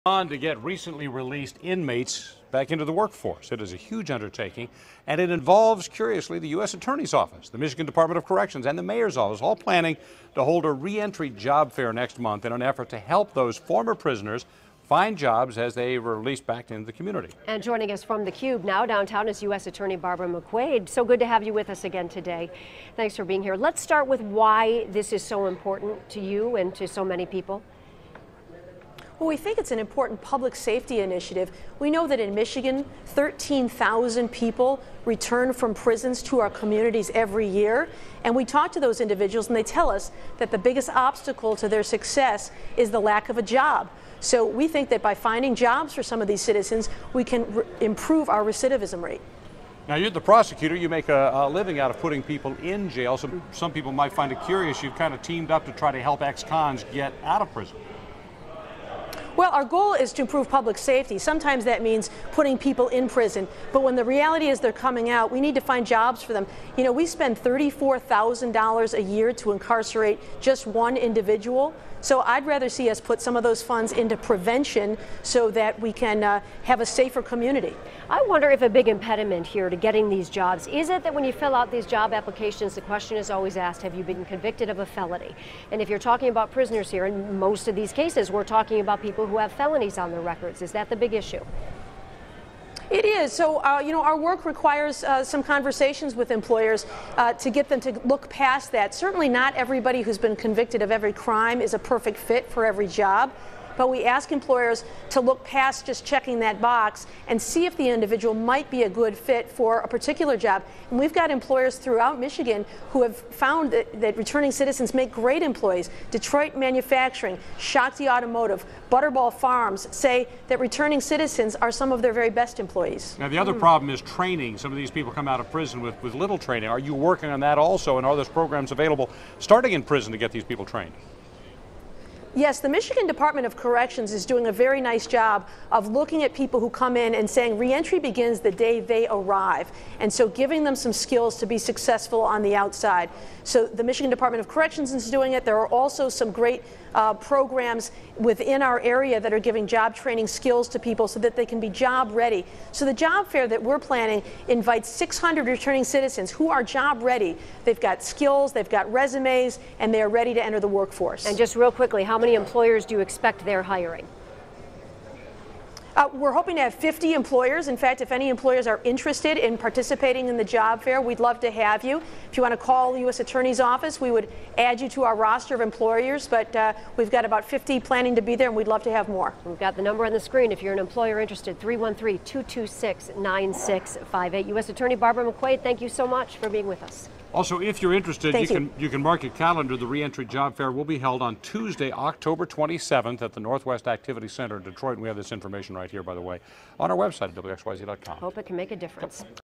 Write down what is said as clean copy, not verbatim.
On to get recently released inmates back into the workforce. It is a huge undertaking, and it involves, curiously, the U.S. Attorney's Office, the Michigan Department of Corrections, and the Mayor's Office, all planning to hold a reentry job fair next month in an effort to help those former prisoners find jobs as they were released back into the community. And joining us from the Cube now downtown is U.S. Attorney Barbara McQuaid. So good to have you with us again today. Thanks for being here. Let's start with why this is so important to you and to so many people. Well, we think it's an important public safety initiative. We know that in Michigan, 13,000 people return from prisons to our communities every year. And we talk to those individuals and they tell us that the biggest obstacle to their success is the lack of a job. So we think that by finding jobs for some of these citizens, we can improve our recidivism rate. Now, you're the prosecutor. You make a living out of putting people in jail. Some people might find it curious. You've kind of teamed up to try to help ex-cons get out of prison. Well, our goal is to improve public safety. Sometimes that means putting people in prison. But when the reality is they're coming out, we need to find jobs for them. You know, we spend $34,000 a year to incarcerate just one individual. So I'd rather see us put some of those funds into prevention so that we can have a safer community. I wonder if a big impediment here to getting these jobs, is it that when you fill out these job applications, the question is always asked, have you been convicted of a felony? And if you're talking about prisoners here, in most of these cases, we're talking about people who have felonies on their records. Is that the big issue? It is. So, you know, our work requires some conversations with employers to get them to look past that. Certainly not everybody who's been convicted of every crime is a perfect fit for every job. But we ask employers to look past just checking that box and see if the individual might be a good fit for a particular job. And we've got employers throughout Michigan who have found that returning citizens make great employees. Detroit Manufacturing, Shakti Automotive, Butterball Farms say that returning citizens are some of their very best employees. Now, the other problem is training. Some of these people come out of prison with little training. Are you working on that also, and are those programs available starting in prison to get these people trained? Yes, the Michigan Department of Corrections is doing a very nice job of looking at people who come in and saying reentry begins the day they arrive, and so giving them some skills to be successful on the outside. So the Michigan Department of Corrections is doing it. There are also some great programs within our area that are giving job training skills to people so that they can be job ready. So the job fair that we're planning invites 600 returning citizens who are job ready. They've got skills, they've got resumes, and they are ready to enter the workforce. And just real quickly, how many employers do you expect they're hiring? We're hoping to have 50 employers. In fact, if any employers are interested in participating in the job fair, we'd love to have you. If you want to call the U.S. Attorney's Office, we would add you to our roster of employers, but we've got about 50 planning to be there, and we'd love to have more. We've got the number on the screen if you're an employer interested, 313-226-9658. U.S. Attorney Barbara McQuaid, thank you so much for being with us. Also, if you're interested, you can mark your calendar. The Reentry Job Fair will be held on Tuesday, October 27th at the Northwest Activity Center in Detroit. And we have this information right here, by the way, on our website at WXYZ.com. Hope it can make a difference.